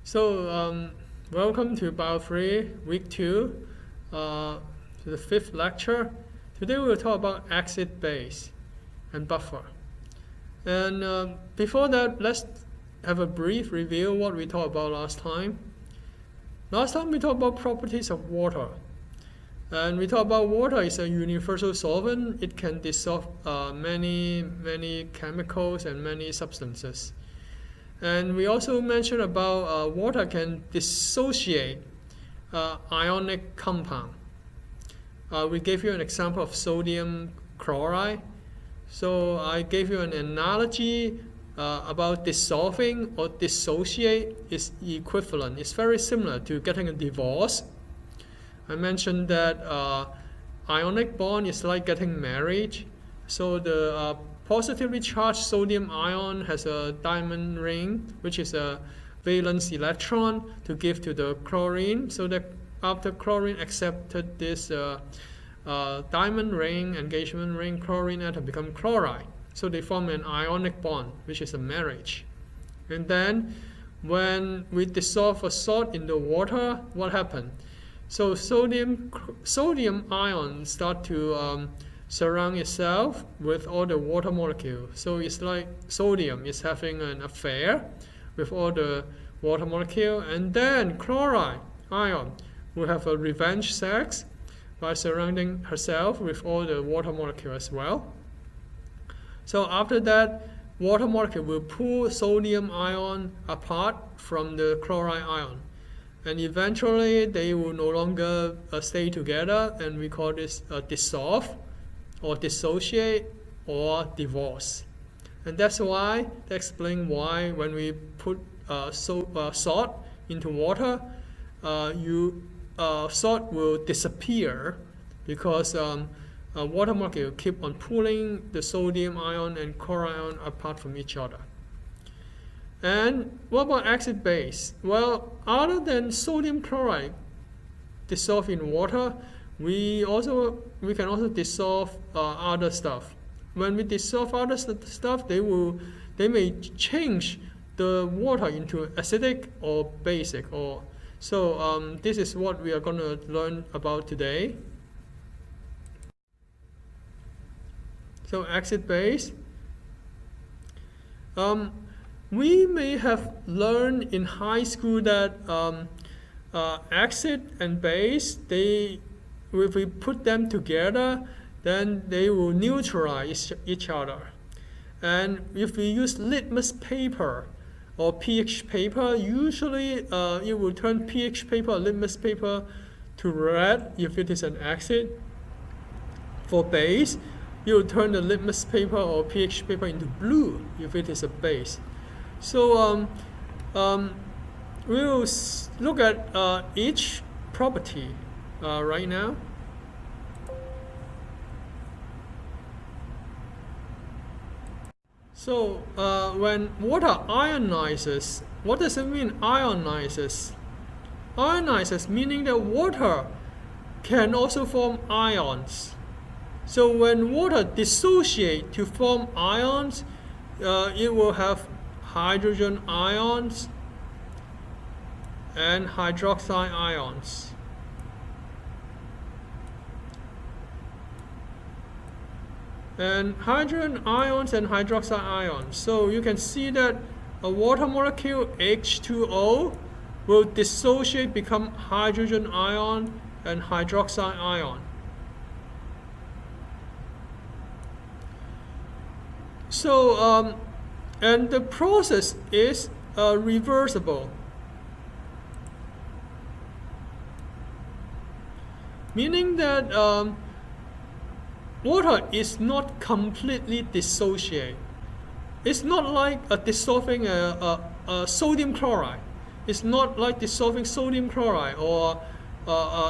So, welcome to Bio3 Week 2, to the 5th lecture. Today we will talk about exit base and buffer. And before that, let's have a brief review of what we talked about last time. Last time we talked about properties of water. And we talked about water is a universal solvent. It can dissolve many chemicals and many substances. And we also mentioned about water can dissociate ionic compound. We gave you an example of sodium chloride. So I gave you an analogy about dissolving or dissociate is equivalent. It's very similar to getting a divorce. I mentioned that ionic bond is like getting married. So the positively charged sodium ion has a diamond ring, which is a valence electron to give to the chlorine. So that after chlorine accepted this diamond ring, engagement ring, chlorine atom become chloride. So they form an ionic bond, which is a marriage. And then when we dissolve a salt in the water, what happened? So sodium ions start to surround itself with all the water molecules. So it's like sodium is having an affair with all the water molecule, and then chloride ion will have a revenge sex by surrounding herself with all the water molecule as well. So after that, water molecule will pull sodium ion apart from the chloride ion. And eventually they will no longer stay together, and we call this dissolve or dissociate or divorce. And that's why, that explains why when we put salt into water, salt will disappear because water molecule keep on pulling the sodium ion and chloride ion apart from each other. And what about exit base? Well, other than sodium chloride dissolve in water, we can also dissolve other stuff. When we dissolve other stuff, they may change the water into acidic or basic. So this is what we are going to learn about today. So exit base. We may have learned in high school that acid and base, if we put them together, then they will neutralize each other. And if we use litmus paper or pH paper, usually it will turn pH paper or litmus paper to red if it is an acid. For base, you will turn the litmus paper or pH paper into blue if it is a base. So we will look at each property right now. So when water ionizes, what does it mean, ionizes? Ionizes meaning that water can also form ions. So when water dissociates to form ions, it will have hydrogen ions and hydroxide ions. And hydrogen ions and hydroxide ions. So you can see that a water molecule H2O will dissociate, become hydrogen ion and hydroxide ion. So and the process is reversible, meaning that water is not completely dissociated. It's not like dissolving a sodium chloride. It's not like dissolving sodium chloride or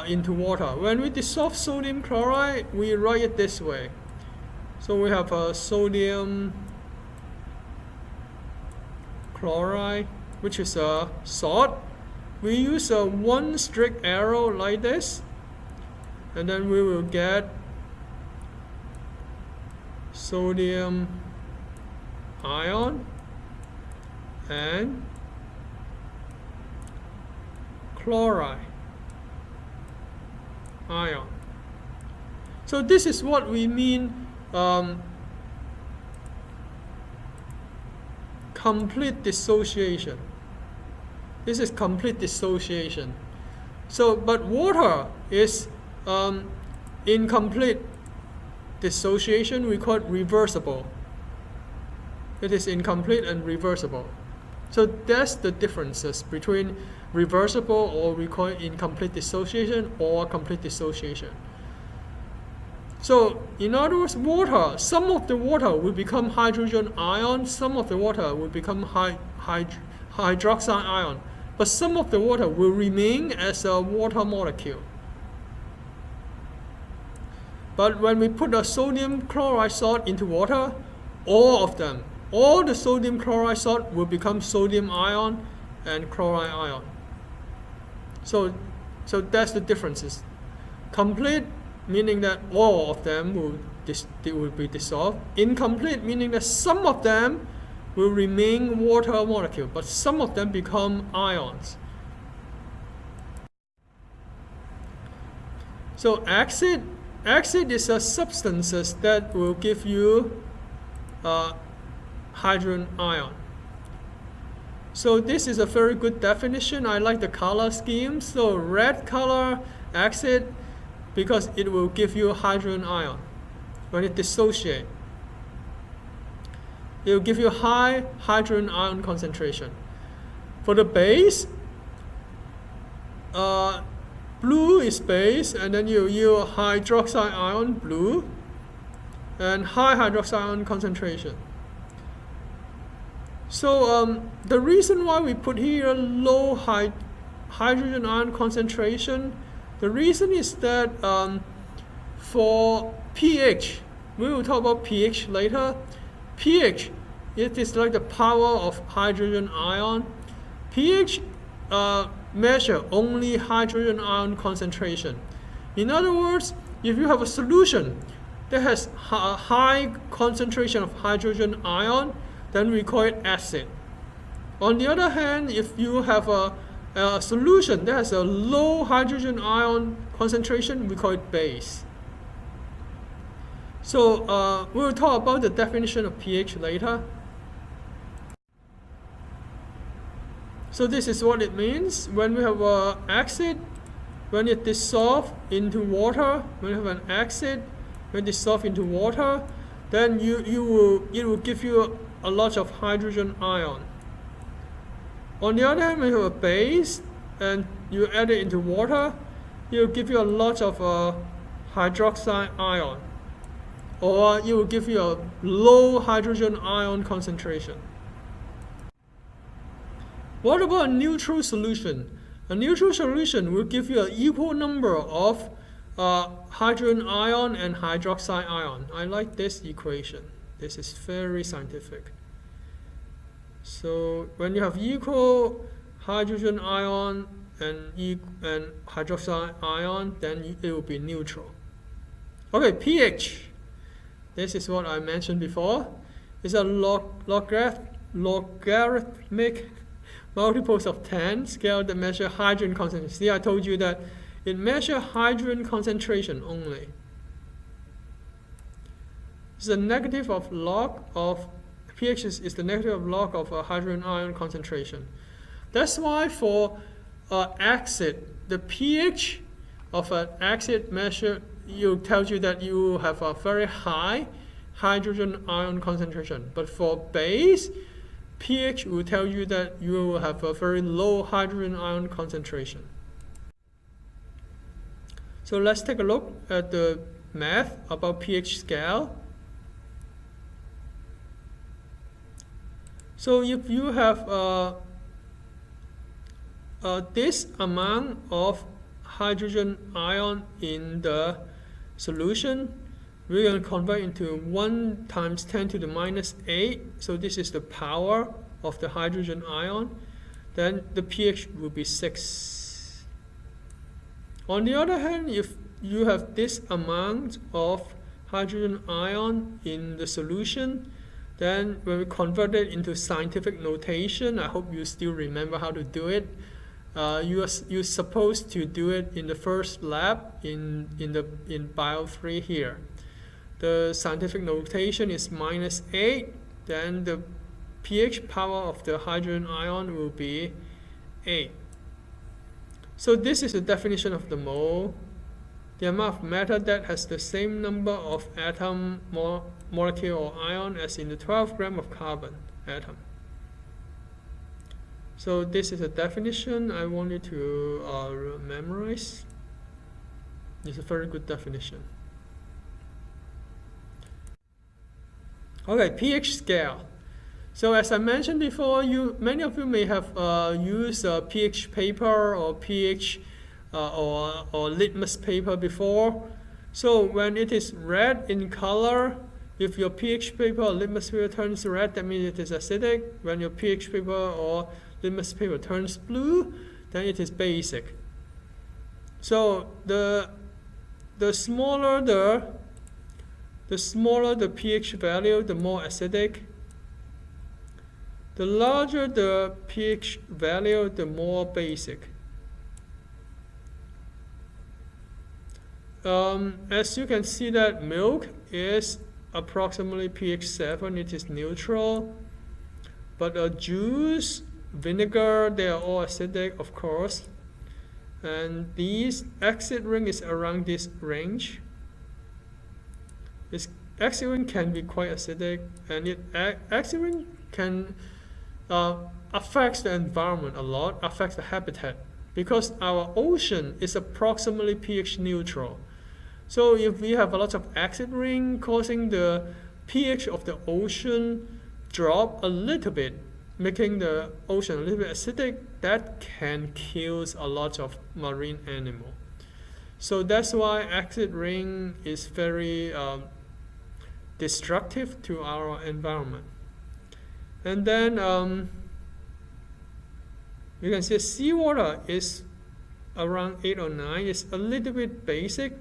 into water. When we dissolve sodium chloride, we write it this way. So we have a sodium chloride, which is a salt. We use a one strict arrow like this, and then we will get sodium ion and chloride ion. So this is what we mean complete dissociation. This is complete dissociation. So, but water is incomplete dissociation. We call it reversible. It is incomplete and reversible. So that's the differences between reversible, or we call it incomplete dissociation, or complete dissociation. So in other words, water, some of the water will become hydrogen ion, some of the water will become hydroxide ion, but some of the water will remain as a water molecule. But when we put a sodium chloride salt into water, all of them, all the sodium chloride salt will become sodium ion and chloride ion. So that's the differences. Complete meaning that all of them will be dissolved. Incomplete meaning that some of them will remain water molecule, but some of them become ions. So acid is a substances that will give you hydrogen ion. So this is a very good definition. I like the color scheme. So red color acid, because it will give you hydrogen ion when it dissociates. It will give you high hydrogen ion concentration. For the base, blue is base, and then you use hydroxide ion, blue, and high hydroxide ion concentration. So the reason why we put here low hydrogen ion concentration, the reason is that for pH, we will talk about pH later. pH, it is like the power of hydrogen ion. pH measure only hydrogen ion concentration. In other words, if you have a solution that has a high concentration of hydrogen ion, then we call it acid. On the other hand, if you have a solution that has a low hydrogen ion concentration, we call it base. So we'll talk about the definition of pH later. So this is what it means. When we have an acid, when it dissolves into water, when you have an acid, when it dissolves into water, then it will give you a lot of hydrogen ion. On the other hand, when you have a base and you add it into water, it will give you a lot of hydroxide ion, or it will give you a low hydrogen ion concentration. What about a neutral solution? A neutral solution will give you an equal number of hydrogen ion and hydroxide ion. I like this equation. This is very scientific. So when you have equal hydrogen ion and hydroxide ion, then it will be neutral. Okay, pH. This is what I mentioned before. It's a logarithmic multiples of 10 scale that measure hydrogen concentration. See, I told you that it measures hydrogen concentration only. It's the negative of log of pH is the negative of log of a hydrogen ion concentration. That's why for acid, the pH of an acid measure tells you that you have a very high hydrogen ion concentration. But for base, pH will tell you that you will have a very low hydrogen ion concentration. So let's take a look at the math about pH scale. So if you have this amount of hydrogen ion in the solution, we're going to convert into 1 times 10 to the minus 8. So this is the power of the hydrogen ion. Then the pH will be 6. On the other hand, if you have this amount of hydrogen ion in the solution, then when we convert it into scientific notation, I hope you still remember how to do it. you're supposed to do it in the first lab in Bio 3 here. The scientific notation is -8. Then the pH power of the hydrogen ion will be 8. So this is the definition of the mole. The amount of matter that has the same number of atom, molecule, or ion as in the 12 gram of carbon atom. So this is a definition I want you to memorize. It's a very good definition. Okay, pH scale. So as I mentioned before, many of you may have used pH paper or pH or litmus paper before. So when it is red in color, if your pH paper or litmus paper turns red, that means it is acidic. When your pH paper or litmus paper turns blue, then it is basic. So the smaller the pH value, the more acidic. The larger the pH value, the more basic. As you can see that milk is approximately pH 7, it is neutral. But juice, vinegar, they are all acidic, of course. And these acid ring is around this range. This acid ring can be quite acidic, and acid ring can affects the environment a lot, affects the habitat, because our ocean is approximately pH neutral. So if we have a lot of acid ring causing the pH of the ocean drop a little bit, making the ocean a little bit acidic, that can kill a lot of marine animal. So that's why acid ring is very destructive to our environment. And then you can see seawater is around 8 or 9. It's a little bit basic.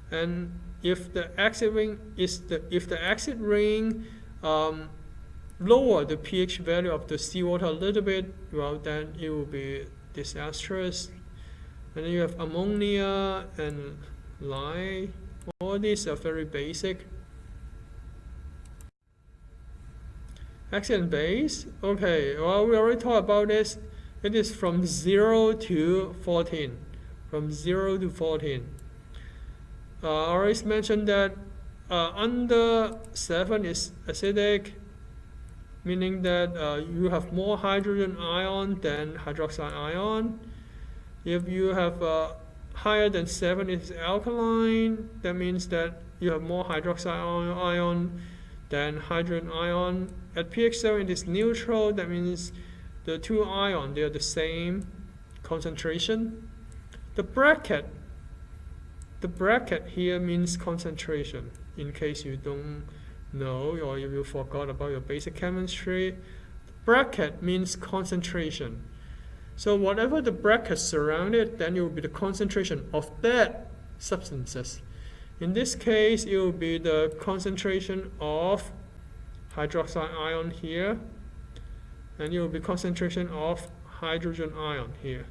And if the acid ring lower the pH value of the seawater a little bit, well, then it will be disastrous. And then you have ammonia and lye. All these are very basic. Acid and base. Okay, well, we already talked about this. It is from 0 to 14. From 0 to 14. I already mentioned that under 7 is acidic, meaning that you have more hydrogen ion than hydroxide ion. If you have higher than 7 is alkaline, that means that you have more hydroxide ion than hydrogen ion. At pH 7 it is neutral, that means the two ions, they are the same concentration. The bracket here means concentration, in case you don't know or if you forgot about your basic chemistry. Bracket means concentration. So whatever the bracket surrounded, then it will be the concentration of that substances. In this case, it will be the concentration of hydroxide ion here, and it will be concentration of hydrogen ion here.